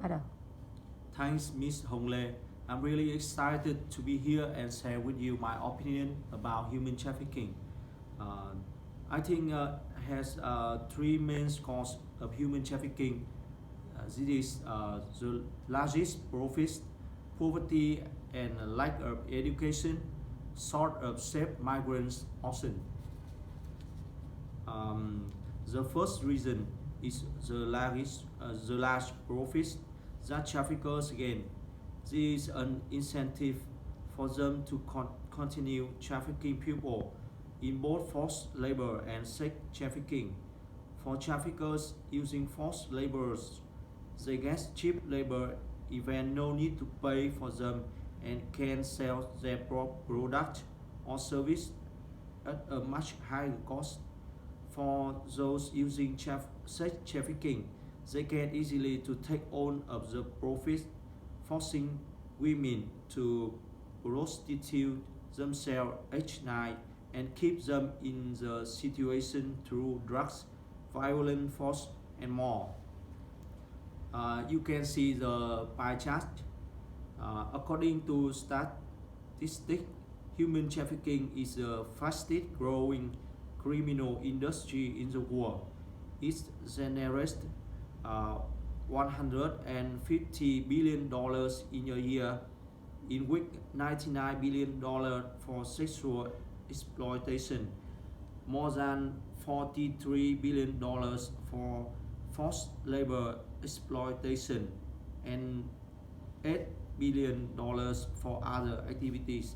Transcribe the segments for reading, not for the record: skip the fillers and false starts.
bắt đầu. Thanks, Ms. Hongle. I'm really excited to be here and share with you my opinion about human trafficking. Uh, I think has three main causes of human trafficking. This is the largest profits, poverty, and lack of education, sort of safe migrants option. Um, the first reason is the large profits that traffickers gain. This is an incentive for them to continue trafficking people in both forced labor and sex trafficking. For traffickers using forced laborers, they get cheap labor, even no need to pay for them, and can sell their product or service at a much higher cost. For those using sex trafficking, they can easily to take on of the profits, forcing women to prostitute themselves each night and keep them in the situation through drugs, violent force, and more. You can see the pie chart. According to statistics, human trafficking is the fastest growing criminal industry in the world. It generates $150 billion in a year, in which $99 billion for sexual exploitation, more than $43 billion for forced labor exploitation, and $8 billion for other activities.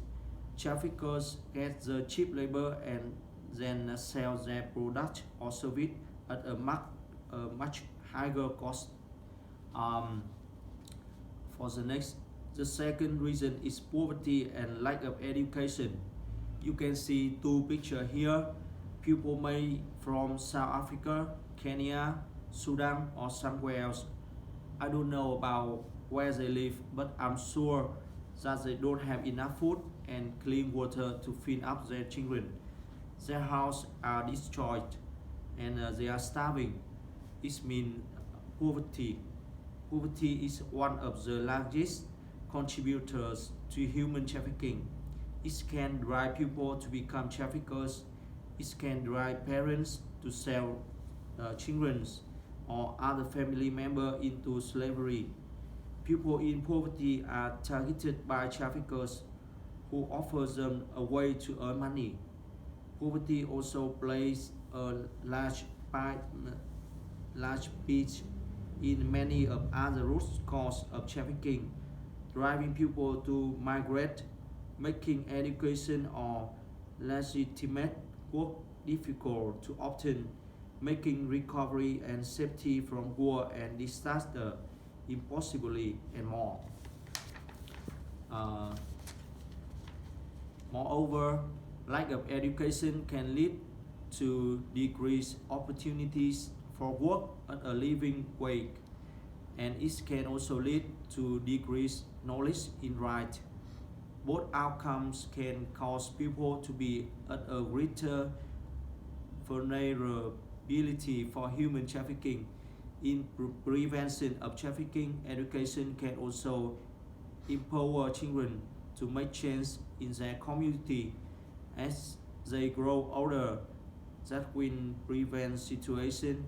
Traffickers get the cheap labor and then sell their product or service at a much higher cost. Um, for the second reason is poverty and lack of education. You can see two pictures here. People may from South Africa, Kenya, Sudan, or somewhere else. I don't know about where they live, but I'm sure that they don't have enough food and clean water to feed up their children. Their houses are destroyed and they are starving. It means poverty. Poverty is one of the largest contributors to human trafficking. It can drive people to become traffickers. It can drive parents to sell children or other family members into slavery. People in poverty are targeted by traffickers who offer them a way to earn money. Poverty also plays a large pitch in many of other root causes of trafficking, driving people to migrate, making education or legitimate work difficult to obtain, making recovery and safety from war and disaster impossibly, and more. Uh, Moreover, lack of education can lead to decreased opportunities for work at a living wage, and it can also lead to decreased knowledge in right. Both outcomes can cause people to be at a greater vulnerability for human trafficking. In prevention of trafficking, education can also empower children to make change in their community as they grow older. That will prevent situation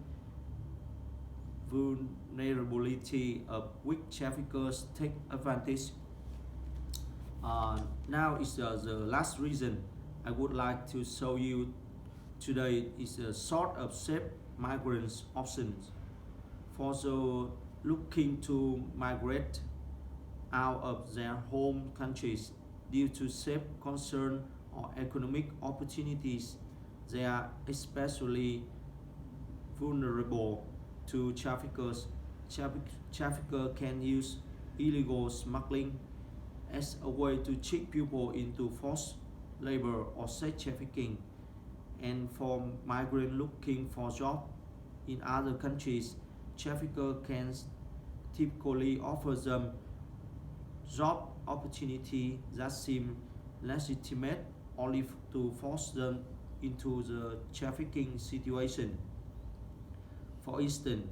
vulnerability of which traffickers take advantage. Now is the last reason I would like to show you today is a sort of safe migrants options. For those looking to migrate out of their home countries due to safe concern or economic opportunities, they are especially vulnerable to traffickers. Traffickers can use illegal smuggling as a way to trick people into forced labor or sex trafficking. And for migrants looking for jobs in other countries, traffickers can typically offer them job opportunity that seem legitimate only to force them into the trafficking situation. For instance,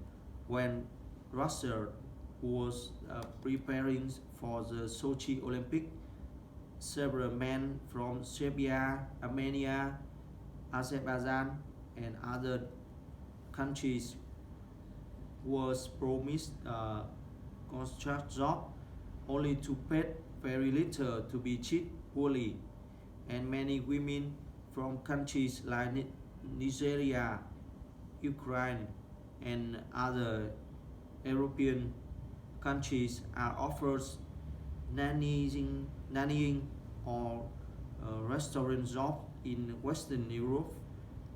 when Russia who was preparing for the Sochi Olympic. Several men from Serbia, Armenia, Azerbaijan, and other countries was promised contract job only to pay very little to be treated poorly, and many women from countries like Nigeria, Ukraine, and other European countries are offered nannying or restaurant job in Western Europe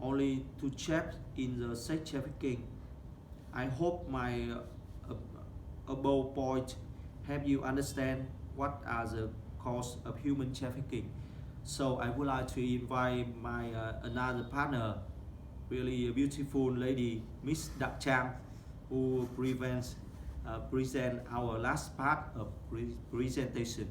only to check in the sex trafficking. I hope my above point help you understand what are the cause of human trafficking. So I would like to invite my another partner, really a beautiful lady, Miss Dak Chang, who present our last part of presentation.